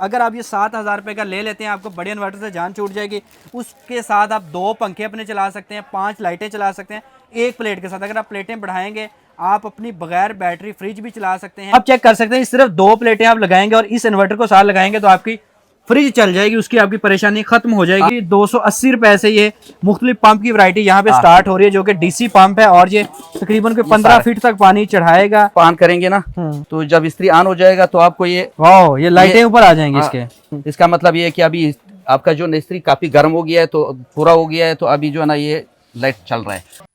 अगर आप ये 7,000 रुपये का ले लेते हैं, आपको बड़े इन्वर्टर से जान छूट जाएगी। उसके साथ आप 2 पंखे अपने चला सकते हैं, 5 लाइटें चला सकते हैं एक प्लेट के साथ। अगर आप प्लेटें बढ़ाएंगे, आप अपनी बगैर बैटरी फ्रिज भी चला सकते हैं। आप चेक कर सकते हैं, सिर्फ 2 प्लेटें आप लगाएंगे और इस इन्वर्टर को साथ लगाएंगे तो आपकी फ्रिज चल जाएगी, उसकी आपकी परेशानी खत्म हो जाएगी। 280 रुपए से ये मुख्तलिफ पंप की वैरायटी यहाँ पे स्टार्ट हो रही है, जो कि डीसी पंप है और ये तकरीबन 15 फीट तक पानी चढ़ाएगा। ऑन करेंगे ना तो जब इस्त्री ऑन हो जाएगा तो आपको ये लाइटें ऊपर आ जाएंगी इसके। इसका मतलब ये है कि अभी आपका जो इस्त्री काफी गर्म हो गया है, तो पूरा हो गया है, तो अभी जो है ना ये लाइट चल रहा है।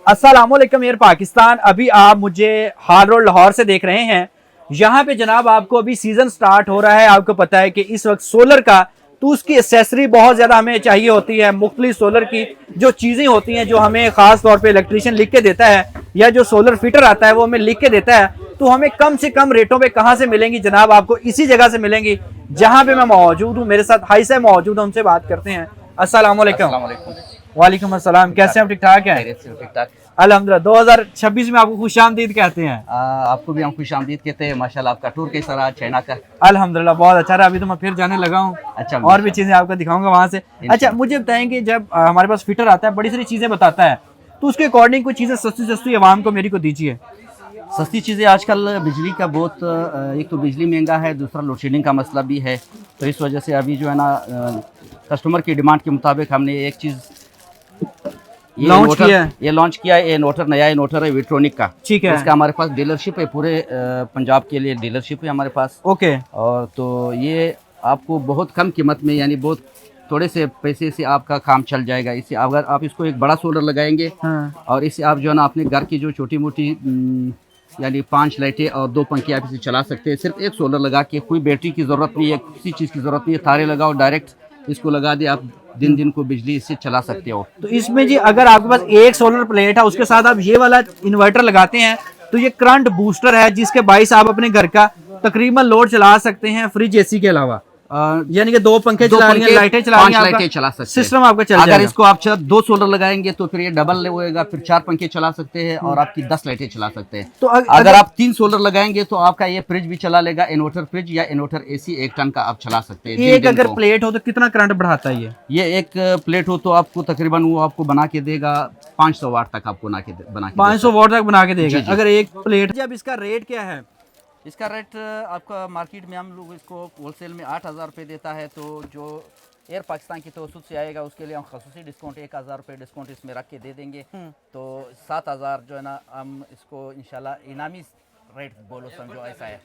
अस्सलामुअलैकुम एयर पाकिस्तान। अभी आप मुझे हाल रोड लाहौर से देख रहे हैं। यहाँ पे जनाब आपको अभी सीजन स्टार्ट हो रहा है। आपको पता है कि इस वक्त सोलर का, तो उसकी एसेसरी बहुत ज्यादा हमें चाहिए होती है। मुख्तलिफ सोलर की जो चीजें होती हैं, जो हमें खास तौर पे इलेक्ट्रीशियन लिख के देता है या जो सोलर फिटर आता है वो हमें लिख के देता है, तो हमें कम से कम रेटों पे कहाँ से मिलेंगी जनाब? आपको इसी जगह से मिलेंगी जहाँ पे मैं मौजूद हूँ। मेरे साथ हाई साहब मौजूद है, उनसे बात करते हैं। अस्सलामुअलैकुम। वालेकुम अस्सलाम। कैसे हैं? ठीक ठाक है? ठीक ठाक अल्हम्दुलिल्लाह। 2026 में आपको खुशामदीद कहते हैं। आपको भी हम खुशामदीद कहते हैं। माशाल्लाह आपका टूर कैसा रहा चाइना का? अल्हम्दुलिल्लाह बहुत अच्छा रहा। अभी तो मैं फिर जाने लगा हूँ। अच्छा, और भी चीजें आपको दिखाऊंगा वहाँ से। अच्छा, मुझे बताएं कि जब हमारे पास फिटर आता है, बड़ी सारी चीजें बताता है, तो उसके अकॉर्डिंग कुछ चीजें सस्ती सस्ती आवाम को मेरी को दीजिए। सस्ती चीज़ें आजकल बिजली का बहुत, एक तो बिजली महंगा है, दूसरा लोड शेडिंग का मसला भी है। तो इस वजह से अभी जो है ना कस्टमर की डिमांड के मुताबिक हमने एक चीज़ लॉन्च किया है। ये इन्वर्टर नया इन्वर्टर है विट्रोनिक का। ठीक है। इसका हमारे पास डीलरशिप है, पूरे पंजाब के लिए डीलरशिप है हमारे पास। ओके। और तो ये आपको बहुत कम कीमत में, यानी बहुत थोड़े से पैसे से आपका काम चल जाएगा। इससे अगर आप इसको एक बड़ा सोलर लगाएंगे और इससे आप जो है ना अपने घर की जो छोटी मोटी यानी 5 लाइटें और 2 पंखे आप इसे चला सकते हैं। सिर्फ एक सोलर लगा के, कोई बैटरी की ज़रूरत नहीं है, किसी चीज़ की ज़रूरत नहीं है। तारे लगाओ, डायरेक्ट इसको लगा दे, आप दिन को बिजली इससे चला सकते हो। तो इसमें जी अगर आपके पास एक सोलर प्लेट है, उसके साथ आप ये वाला इन्वर्टर लगाते हैं, तो ये करंट बूस्टर है, जिसके बाइस आप अपने घर का तकरीबन लोड चला सकते हैं फ्रिज एसी के अलावा। यानी कि 2 पंखे चला रही हैं, लाइटें चला रही हैं, 5 लाइटें चला सकते हैं। सिस्टम आपका चल जाएगा। अगर इसको आप 2 सोलर लगाएंगे तो फिर ये डबल होएगा, फिर 4 पंखे चला सकते हैं और आपकी 10 लाइटें चला सकते हैं। तो अगर आप 3 सोलर लगाएंगे तो आपका ये फ्रिज भी चला लेगा, इन्वर्टर फ्रिज या इन्वर्टर एसी 1 टन का आप चला सकते हैं। एक अगर प्लेट हो तो कितना करंट बढ़ाता है ये? एक प्लेट हो तो आपको तकरीबन वो आपको बना के देगा 500 वाट तक, आपको बना के 500 वाट तक बना के देगा अगर एक प्लेट। अब इसका रेट क्या है? इसका रेट आपका मार्केट में हम लोग इसको होलसेल में 8,000 रुपये देता है। तो जो एयर पाकिस्तान की तवसुत से आएगा उसके लिए हम खसूसी डिस्काउंट 1,000 रुपये डिस्काउंट इसमें रख के दे देंगे। तो 7,000 जो है ना हम इसको इंशाल्लाह इनामी रेट बोलो समझो, ऐसा है।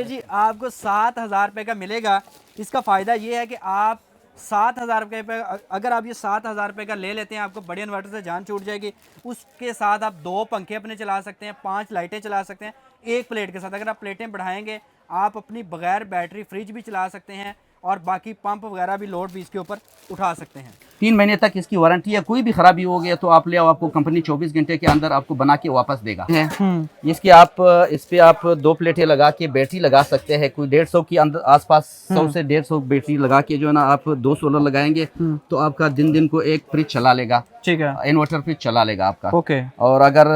जी आपको 7,000 रुपये का मिलेगा। इसका फ़ायदा ये है कि आप 7,000 रुपये पे, अगर आप ये 7,000 रुपये का ले लेते हैं, आपको बड़े इन्वर्टर से जान छूट जाएगी। उसके साथ आप 2 पंखे अपने चला सकते हैं, 5 लाइटें चला सकते हैं एक प्लेट के साथ। अगर आप प्लेटें बढ़ाएंगे, आप अपनी बगैर बैटरी फ्रिज भी चला सकते हैं और बाकी पंप वगैरह भी लोड भी इसके ऊपर उठा सकते हैं। 3 महीने तक इसकी वारंटी है। कोई भी खराबी हो गया तो आप ले आओ, आपको कंपनी 24 घंटे के अंदर आपको बना के वापस देगा। इसकी आप इस पे आप 2 प्लेटें लगा के बैटरी लगा सकते हैं। कोई 150 की अंदर आसपास 100 से 150 बैटरी लगा के जो है ना आप 2 सोलर लगाएंगे तो आपका दिन को एक फ्रिज चला लेगा। ठीक है। इन्वर्टर फ्रिज चला लेगा आपका। ओके। और अगर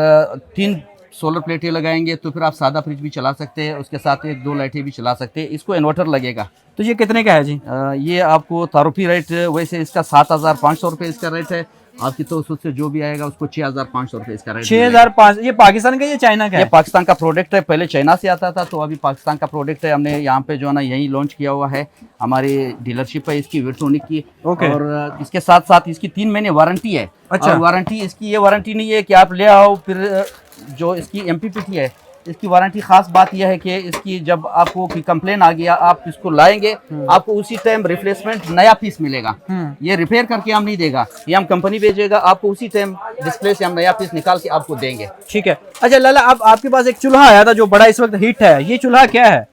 3 सोलर प्लेटें लगाएंगे तो फिर आप सादा फ्रिज भी चला सकते हैं, उसके साथ 1-2 लाइटें भी चला सकते हैं। इसको इन्वर्टर लगेगा। तो ये कितने का है जी? ये आपको तारुफी रेट वैसे इसका 7,500 रुपये इसका रेट है। आपकी तो उससे जो भी आएगा उसको 6,500 रुपये इसका रेट। 6,500। ये पाकिस्तान का या चाइना का है? ये पाकिस्तान का प्रोडक्ट है। पहले चाइना से आता था, तो अभी पाकिस्तान का प्रोडक्ट है। हमने यहाँ पे जो है ना यही लॉन्च किया हुआ है। हमारी डीलरशिप है इसकी विट्रोनिक की। और इसके साथ साथ इसकी 3 महीने वारंटी है। अच्छा। वारंटी इसकी ये वारंटी नहीं है कि आप ले आओ फिर जो इसकी MPPT है, इसकी वारंटी खास बात यह है कि इसकी जब आपको की कंप्लेन आ गया, आप इसको लाएंगे, आपको उसी टाइम रिप्लेसमेंट नया पीस मिलेगा। ये रिपेयर करके हम नहीं देगा, ये हम कंपनी भेजेगा, आपको उसी टाइम डिस्प्ले से हम नया पीस निकाल के आपको देंगे। ठीक है। अच्छा लाला, अब आपके पास एक चूल्हा आया था जो बड़ा इस वक्त हिट है, ये चूल्हा क्या है?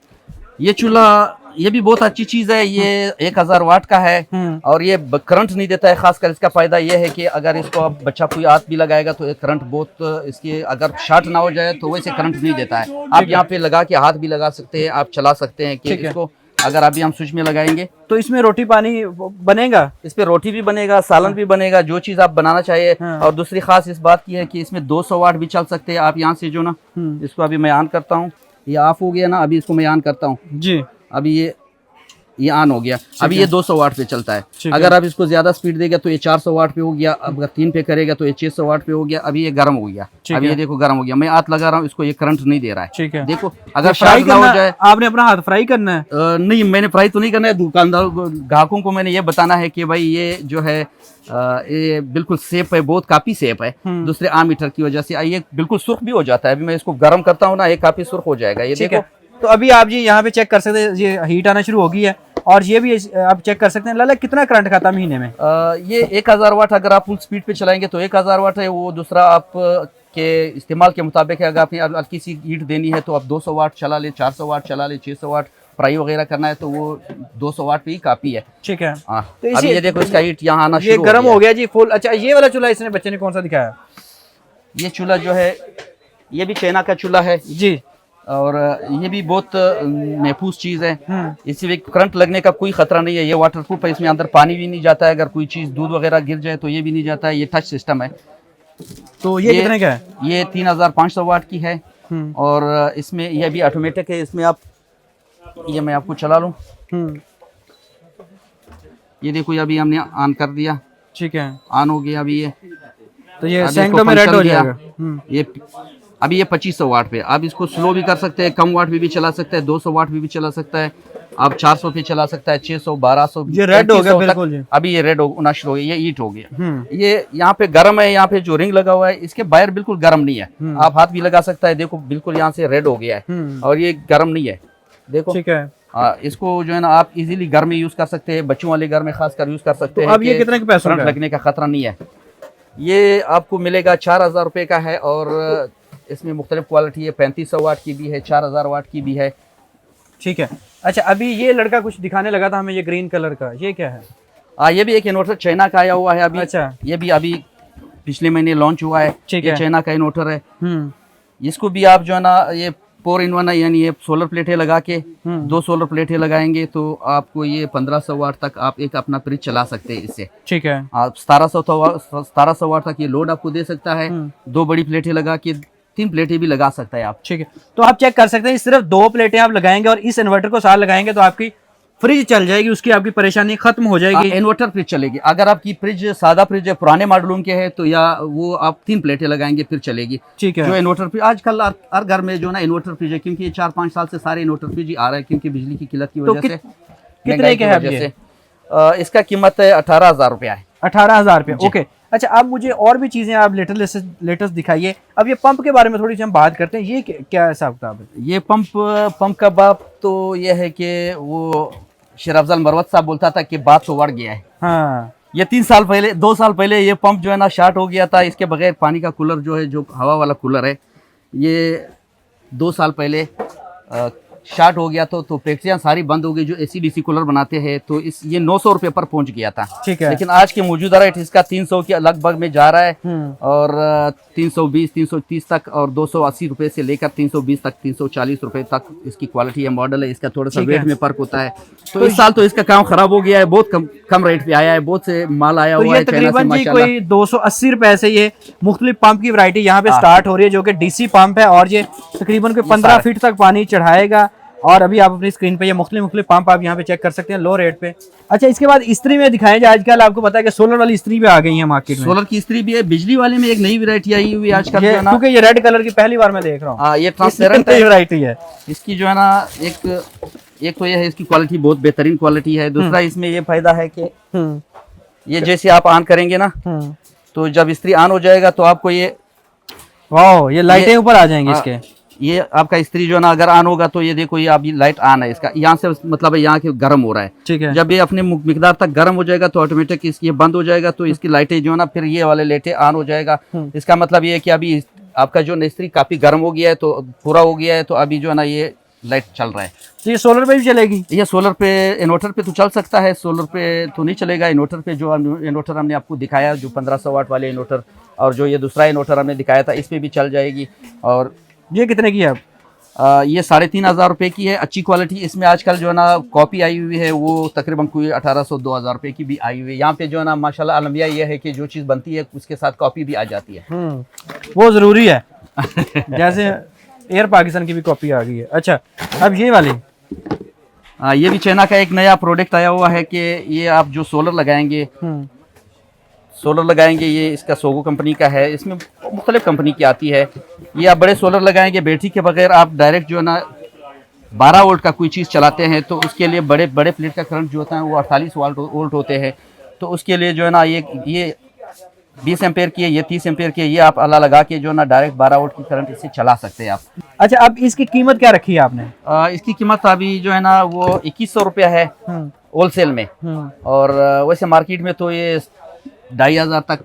ये चूल्हा ये भी बहुत अच्छी चीज है। ये 1,000 वाट का है और ये करंट नहीं देता है। खासकर इसका फायदा ये है कि अगर इसको अब बच्चा कोई हाथ भी लगाएगा तो करंट बहुत इसकी अगर शॉर्ट ना हो जाए तो वैसे करंट नहीं देता है। आप यहाँ पे लगा के हाथ भी लगा सकते हैं, आप चला सकते हैं कि इसको अगर अभी हम स्विच में लगाएंगे तो इसमें रोटी पानी बनेगा, इस पे रोटी भी बनेगा, सालन भी बनेगा, जो चीज आप बनाना चाहिए। और दूसरी खास इस बात की है कि इसमें 200 वाट भी चल सकते हैं। आप यहाँ से जो ना इसको अभी मैं ऑन करता हूँ, ये ऑफ हो गया ना, अभी इसको मैं ऑन करता हूँ जी, अभी ये ऑन हो गया। अभी ये 200 वाट पे चलता है। है। अगर आप इसको ज्यादा स्पीड देगा तो ये 400 वाट पे हो गया। अब अगर 3 पे करेगा तो ये 600 वाट पे हो गया। अभी ये गर्म हो गया, अभी ये देखो गर्म हो गया। मैं हाथ लगा रहा हूँ, इसको ये करंट नहीं दे रहा है। ठीक है, देखो अगर फ्राई ना हो जाए, आपने अपना हाथ फ्राई करना है? नहीं, मैंने फ्राई तो नहीं करना है। दुकानदार ग्राहकों को मैंने ये बताना है कि भाई ये जो है ये बिल्कुल सेफ है, बहुत काफी सेफ है दूसरे आम मीटर की वजह से। ये बिल्कुल सुर्ख भी हो जाता है। अभी मैं इसको गर्म करता हूँ ना, ये काफी सुर्ख हो जाएगा। ये देखो, तो अभी आप जी यहाँ पे चेक कर सकते हैं, ये हीट आना शुरू हो गई है। और ये भी आप चेक कर सकते हैं लाला कितना करंट खाता है महीने में। ये 1000 वाट अगर आप फुल स्पीड पे चलाएंगे तो 1000 वाट है। वो दूसरा आप के इस्तेमाल के मुताबिक है। अगर आपने हल्की सी हीट देनी है तो आप 200 वाट चला ले, 400 वाट चला ले, 600 वाट फ्राई वगैरह करना है तो वो 200 वाट पे ही काफी है। ठीक है, तो अभी ये देखो इसका हीट यहाँ आना ये गर्म हो गया जी फुल। अच्छा, ये वाला चूल्हा इसने बच्चे ने कौन सा दिखाया? ये चूल्हा जो है ये भी चाइना का चूल्हा है जी, और ये भी बहुत महफूज चीज़ है। इसमें करंट लगने का कोई खतरा नहीं है। ये वाटर प्रूफ है, इसमें अंदर पानी भी नहीं जाता है। अगर कोई चीज़ दूध वगैरह गिर जाए तो ये भी नहीं जाता है। ये टच सिस्टम है। तो ये कितने का है? ये 3500 वाट की है और इसमें यह भी ऑटोमेटिक है। इसमें आप ये मैं आपको चला लूँ, ये देखो अभी हमने ऑन कर दिया। ठीक है, ऑन हो गया अभी ये, तो ये सेकंडों में रेड हो जाएगा। ये अभी ये 2500 वाट पे। आप इसको स्लो भी कर सकते हैं, कम वाट भी चला सकते हैं, 200 वाट भी चला सकता है, आप 400 पे चला सकता है, 600, 1200। ये रेड हो गया बिल्कुल जी। अभी ये रेड होना शुरू हो गया, ये हीट हो गया। ये यहाँ पे गर्म है, यहाँ पे जो रिंग लगा हुआ है इसके बाहर बिल्कुल गर्म नहीं है। आप हाथ भी लगा सकता है, देखो बिल्कुल यहाँ से रेड हो गया है और ये गर्म नहीं है। देखो, ठीक है, इसको जो है ना आप इजीली घर में यूज कर सकते हैं, बच्चों वाले घर में खासकर यूज कर सकते हैं। अब ये कितने के पैसे लगने का खतरा नहीं है। ये आपको मिलेगा 4000 रुपए का है और इसमें मुख्तलिफ क्वालिटी है। 3500 वाट की भी है, 4000 वाट की भी है। ठीक है। अच्छा, अभी ये लड़का कुछ दिखाने लगा था हमें, ये ग्रीन कलर का, ये क्या है? ये भी एक इन्वर्टर चाइना का आया हुआ है अभी। अच्छा, ये भी अभी पिछले महीने लॉन्च हुआ है। ठीक है, चाइना का इन्वर्टर है। इसको भी आप जो है ना ये 4-in-1 है, यानी ये सोलर प्लेटें लगा के 2 सोलर प्लेटें लगाएंगे तो आपको ये 1500 वाट तक आप एक अपना फ्रिज चला सकते हैं इससे। ठीक है, आप 1700 वाट तक ये लोड आपको दे सकता है। 2 बड़ी प्लेटें लगा के 3 प्लेटें भी लगा सकता है आप। ठीक है, तो आप चेक कर सकते हैं सिर्फ 2 प्लेटें आप लगाएंगे और इस इन्वर्टर को साथ लगाएंगे तो आपकी फ्रिज चल जाएगी, उसकी आपकी परेशानी खत्म हो जाएगी। इन्वर्टर फ्रिज चलेगी। अगर आपकी फ्रिज सादा फ्रिज है, पुराने मॉडलों के है तो या वो आप 3 प्लेटें लगाएंगे फिर चलेगी। ठीक है, जो इन्वर्टर फ्रिज आजकल हर घर में जो ना इन्वर्टर फ्रिज है, क्योंकि ये 4-5 साल से सारे इन्वर्टर फ्रिज ही आ रहा है क्योंकि बिजली की किल्लत की वजह से। कितने के है? इसका कीमत है 18,000 रुपया है। 18,000 रुपये। ओके, अच्छा, अब मुझे और भी चीजें आप लेटेस्ट दिखाइए। अब ये पंप के बारे में थोड़ी सी हम बात करते हैं, ये क्या हिसाब किताब है? ये पंप का बाप तो ये है कि वो शेर अफजल मरवत साहब बोलता था कि बात तो बढ़ गया है। हाँ, ये 2 साल पहले ये पंप जो है ना शार्ट हो गया था। इसके बगैर पानी का कूलर जो है, जो हवा वाला कूलर है, ये 2 साल पहले शार्ट हो गया तो फैक्ट्रियां सारी बंद हो गई जो AC/DC कूलर बनाते हैं। तो ये 900 रुपये पर पहुंच गया था। ठीक है, लेकिन आज के मौजूदा रेट इसका 300 के लगभग में जा रहा है और 320, 330 तक और 280 रुपये से लेकर 320 तक, 340 रुपये तक इसकी क्वालिटी है, मॉडल है। इसका थोड़ा सा वेट में फर्क होता है। तो इस साल तो इसका काम खराब हो गया है, बहुत कम रेट पे आया है, बहुत से माल आया हुआ है। तकरीबन जी कोई 280 रुपए से ये मुख्तलिफ पंप की वैरायटी यहाँ पे स्टार्ट हो रही है जो कि DC पंप है और ये तकरीबन कोई 15 फीट तक पानी चढ़ाएगा। और अभी आप अपनी स्क्रीन पे ये मुख्तलिफ पंप आप यहाँ पे चेक कर सकते हैं लो रेट पे। अच्छा, इसके बाद इस्त्री में दिखाएं जो आजकल आपको पता है कि सोलर वाली इस्त्री भी आ गई है मार्केट में। सोलर की इस्त्री भी है, बिजली वाले में एक नई वैरायटी आई हुई है आजकल, क्योंकि ये रेड कलर की पहली बार मैं देख रहा हूँ। ये ट्रांसपेरेंट वैरायटी है। इसकी जो है ना एक तो ये है, इसकी क्वालिटी बहुत बेहतरीन क्वालिटी है। दूसरा इसमें ये फायदा है कि ये जैसे आप ऑन करेंगे ना तो जब इस्त्री ऑन हो जाएगा तो आपको ये लाइटें ऊपर आ जाएंगी इसके। ये आपका इस्त्री जो है ना अगर ऑन होगा तो ये देखो ये अभी लाइट ऑन है, इसका यहाँ से मतलब है यहाँ के गर्म हो रहा है। ठीक है, जब ये अपने मिकदार तक गर्म हो जाएगा तो ऑटोमेटिक ये बंद हो जाएगा तो इसकी लाइटें जो है ना फिर ये वाले लाइटें ऑन हो जाएगा। इसका मतलब ये है कि अभी आपका जो इस्त्री काफी गर्म हो गया है, तो पूरा हो गया है, तो अभी जो है ना ये लाइट चल रहा है। तो ये सोलर पे भी चलेगी? ये सोलर पे, इन्वर्टर पे तो चल सकता है, सोलर पे तो नहीं चलेगा। इन्वर्टर पे जो इन्वर्टर हमने आपको दिखाया, जो 1500 वाट वाले इन्वर्टर और जो ये दूसरा इन्वर्टर हमने दिखाया था, इस पे भी चल जाएगी। और ये कितने की है? ये 3,500 रुपए की है, अच्छी क्वालिटी। इसमें आजकल जो है ना कॉपी आई हुई है वो तकरीबन कोई 1,800-2,000 रुपए की भी आई हुई है। यहाँ पे जो है ना माशाल्लाह अलमिया ये है कि जो चीज़ बनती है उसके साथ कॉपी भी आ जाती है। वो ज़रूरी है। जैसे एयर पाकिस्तान की भी कॉपी आ गई है। अच्छा, अब ये वाली ये भी चाइना का एक नया प्रोडक्ट आया हुआ है कि ये आप जो सोलर लगाएंगे, ये इसका सोगो कंपनी का है। इसमें मुख्तलिफ कंपनी की आती है। ये आप बड़े सोलर लगाएंगे, बैटरी के बगैर आप डायरेक्ट जो है ना 12 वोल्ट का कोई चीज़ चलाते हैं तो उसके लिए बड़े बड़े प्लेट का करंट जो होता है वो 48 वोल्ट होते हैं। तो उसके लिए जो है ना ये 20 एम्पेयर की है, ये 30 एम्पेयर की है। ये आप अला लगा के जो है ना डायरेक्ट 12 वोल्ट की करंट इससे चला सकते हैं आप। अच्छा, अब इसकी कीमत क्या रखी है आपने? इसकी कीमत अभी जो है ना वो 2100 रुपया है होलसेल में। और वैसे मार्केट में तो ये 2,500 तक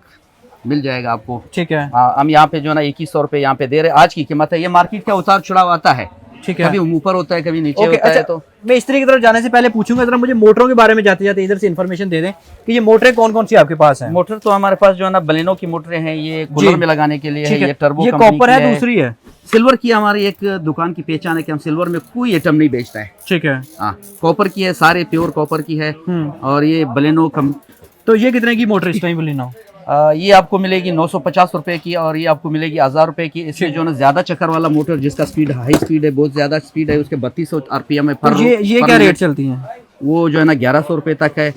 मिल जाएगा आपको। ठीक है। हम यहाँ पे जो है ना 2100 रुपये यहाँ पे दे रहे हैं। आज की कीमत है। ये मार्केट का उतार चढ़ाव आता है। ठीक है। कभी ऊपर होता है, कभी नीचे होता अच्छा, है। तो मैं इस्त्री की तरफ जाने से पहले पूछूंगा, जरा मुझे मोटरों के बारे में जाते जाते इधर से इन्फॉर्मेशन दे दें कि ये मोटरें कौन कौन सी आपके पास हैं? मोटर तो हमारे पास जो है ना बलेनो की मोटरें हैं। ये कूलर में लगाने के लिए है। ये टर्बो ये कंपनी कॉपर की है, दूसरी है सिल्वर की। हमारी एक दुकान की पहचान है कि हम सिल्वर में कोई आइटम नहीं बेचता है। ठीक है। हाँ, कॉपर की है, सारे प्योर कॉपर की है। और ये बलेनो तो ये कितने की मोटर इस टाइम लेना? ये आपको मिलेगी 950 रुपए की और ये आपको मिलेगी 1000 रुपए की। इसमें जो है ना ज्यादा चक्कर वाला मोटर जिसका स्पीड हाई स्पीड है, बहुत ज्यादा स्पीड है, उसके 3200 RPM है। तो ये क्या रेट चलती है? वो जो है ना 1100 रुपए तक है।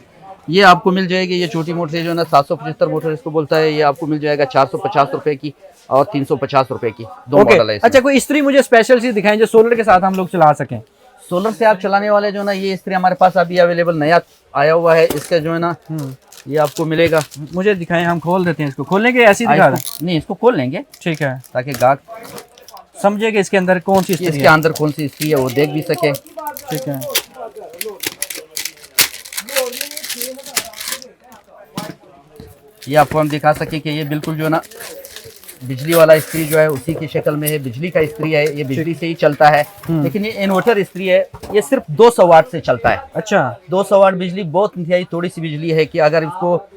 ये आपको मिल जाएगी। ये छोटी मोटर जो है ना 775 मोटर इसको बोलता है। ये आपको मिल जाएगा 450 रुपए की और 350 रुपए की, दो मॉडल है इसमें। अच्छा, कोई इस्त्री मुझे स्पेशल चीज दिखाएं जो सोलर के साथ हम लोग चला सकें। सोलर से आप चलाने वाले जो ना ये इस्त्री हमारे पास अभी अवेलेबल नया आया हुआ है। इसका जो है ना ये आपको मिलेगा। मुझे दिखाएं, हम खोल देते हैं इसको। खोलने के ऐसे ही दिखा दें? नहीं, इसको खोल लेंगे। ठीक है, ताकि गाहक समझे कि इसके अंदर कौन सी इस्त्री है। इसके अंदर कौन सी इस्त्री है वो देख भी सके। ठीक है। ये आपको हम दिखा सके कि ये बिल्कुल जो है ना बिजली वाला इस्त्री जो है उसी की शक्ल में है। बिजली का इस्त्री है, ये बिजली से ही चलता है। लेकिन ये इन्वर्टर इस्त्री है। ये सिर्फ 200 वाट से चलता है। अच्छा, 200 वाट बिजली बहुत इंतहाई थोड़ी सी बिजली है कि अगर इसको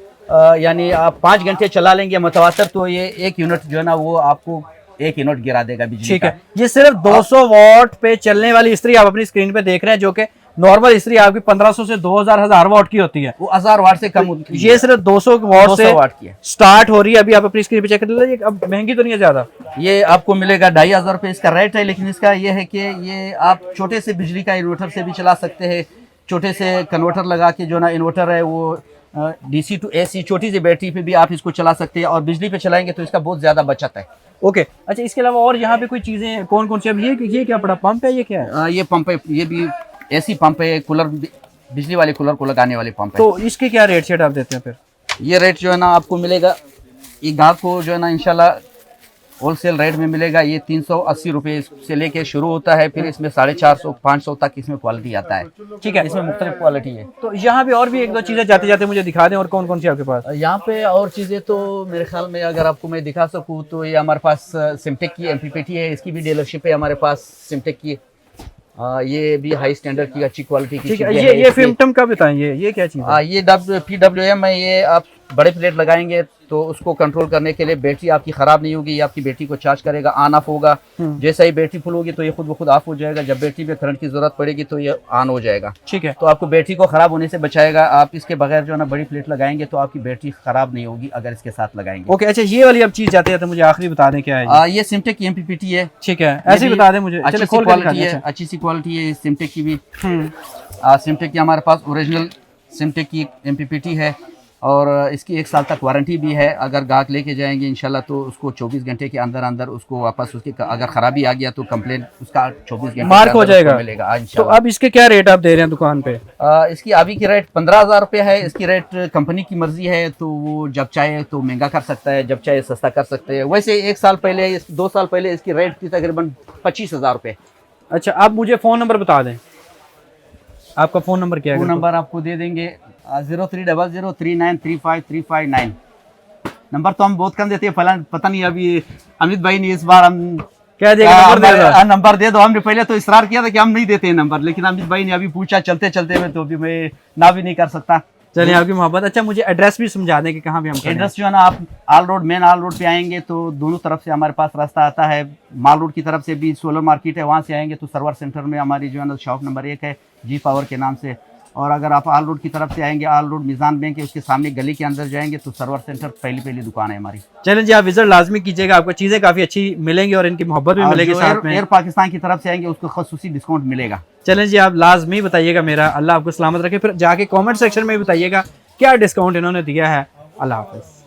यानी आप 5 घंटे चला लेंगे मतवातर तो ये 1 यूनिट जो है ना वो आपको 1 यूनिट गिरा देगा बिजली। ठीक है। ये सिर्फ 200 वाट पे चलने वाली इस्त्री आप अपनी स्क्रीन पे देख रहे हैं, जो कि नॉर्मल इस्त्री आपकी 1500 से 2000 वाट की होती है। वो 1000 वाट से कम होती है। ये सिर्फ 200 वाट से वाट की है, स्टार्ट हो रही है। अभी आप अपनी स्क्रीन पे चेक कर लीजिए। अब महंगी तो नहीं है ज्यादा। ये आपको मिलेगा 2,500 रुपये इसका रेट है। लेकिन इसका ये है कि ये आप छोटे से बिजली का इन्वर्टर से भी चला सकते हैं। छोटे से कन्वर्टर लगा के जो ना इन्वर्टर है वो DC to AC छोटी सी बैटरी पे भी आप इसको चला सकते हैं और बिजली पे चलाएंगे तो इसका बहुत ज्यादा बचत है। ओके। अच्छा, इसके अलावा और यहाँ पे कोई चीजें कौन कौन सी? अब ये क्या पड़ा? पंप है? ये क्या है? ये पंप है। ये भी AC पंप है। कूलर, बिजली वाले कूलर को लगाने वाले पंप है। तो इसके क्या रेट शेट आप देते हैं फिर? ये रेट जो है ना आपको मिलेगा, ये गाहक को जो है ना इंशाल्लाह होलसेल रेट में मिलेगा। ये 380 रुपये से लेके शुरू होता है। फिर इसमें 450-500 तक इसमें क्वालिटी आता है। ठीक है, इसमें मुख्तलिफ क्वालिटी है। तो यहाँ पे और भी 1-2 चीजें जाते जाते मुझे दिखा दें, और कौन कौन सी आपके पास? यहाँ पे और चीज़ें तो मेरे ख्याल में अगर आपको मैं दिखा सकूँ तो ये हमारे पास सिमटेक की MPPT है। इसकी भी डीलरशिप है हमारे पास सिमटेक की। ये भी हाई स्टैंडर्ड की अच्छी क्वालिटी की चीज़ें हैं। ये फिमटम का बताएं, ये क्या चीज़ है? ये PWM है। ये आप बड़े प्लेट लगाएंगे तो उसको कंट्रोल करने के लिए बैटरी आपकी खराब नहीं होगी। ये आपकी बैटरी को चार्ज करेगा, ऑन ऑफ होगा। जैसा ही बैटरी फुल होगी तो ये खुद ब खुद ऑफ हो जाएगा। जब बैटरी में करंट की जरूरत पड़ेगी तो ये ऑन हो जाएगा। ठीक है। तो आपको बैटरी को खराब होने से बचाएगा। आप इसके बगैर जो है ना बड़ी प्लेट लगाएंगे तो आपकी बैटरी खराब नहीं होगी अगर इसके साथ लगाएंगे। ओके। अच्छा, ये वाली अब चीज जाते हैं तो मुझे आखिरी बता दें क्या है? ये सिमटेक की MPPT है। ठीक है, ऐसे ही बता दें मुझे। अच्छी सी क्वालिटी है, अच्छी सी क्वालिटी है सिमटेक की भी। सिमटेक की हमारे पास ओरिजिनल सिमटेक की MPPT है और इसकी 1 साल तक वारंटी भी है। अगर गाहक लेके जाएंगे इंशाल्लाह तो उसको 24 घंटे के अंदर अंदर उसको वापस उसके अगर खराबी आ गया तो कंप्लेंट उसका 24 घंटे मार्क हो जाएगा, मिलेगा। तो अब इसके क्या रेट आप दे रहे हैं दुकान पे? इसकी अभी की रेट 15,000 रुपये है। इसकी रेट कंपनी की मर्जी है, तो वो जब चाहे तो महंगा कर सकता है, जब चाहे सस्ता कर सकते हैं। वैसे 1 साल पहले 2 साल पहले इसकी रेट थी तकरीबन 25,000 रुपये। अच्छा, आप मुझे फ़ोन नंबर बता दें। आपका फ़ोन नंबर क्या है? फ़ोन नंबर आपको दे देंगे 0300393535 नंबर तो हम बहुत कम देते हैं। पता नहीं अभी अमित भाई ने इस बार हम क्या देगा नंबर दे दो। हमने पहले तो इसरार किया था कि हम नहीं देते हैं नंबर, लेकिन अमित भाई ने अभी पूछा चलते चलते में तो अभी मैं ना भी नहीं कर सकता। चलिए आपकी मोहब्बत। अच्छा मुझे एड्रेस भी समझा दें कि कहाँ भी हम खड़े हैं। एड्रेस जो है ना, आप आल रोड, मेन आल रोड पे आएंगे तो दोनों तरफ से हमारे पास रास्ता आता है। माल रोड की तरफ से भी सोलर मार्केट है, वहाँ से आएंगे तो सर्वर सेंटर में हमारी जो है ना शॉप नंबर 1 है जी पावर के नाम से। और अगर आप आल रोड की तरफ से आएंगे, आल रोड मिजान बैंक है, उसके सामने गली के अंदर जाएंगे तो सर्वर सेंटर पहली दुकान है हमारी। चलें जी, आप विजिट लाजमी कीजिएगा, आपको चीज़ें काफ़ी अच्छी मिलेंगी और इनकी मोहब्बत भी मिलेगी साथ में। एयर पाकिस्तान की तरफ से आएंगे उसको खसूसी डिस्काउंट मिलेगा। चलें जी, आप लाजमी बताइएगा मेरा, अल्लाह आपको सलामत रखे। फिर जाके कमेंट सेक्शन में भी बताइएगा क्या डिस्काउंट इन्होंने दिया है। अल्लाह हाफ़िज़।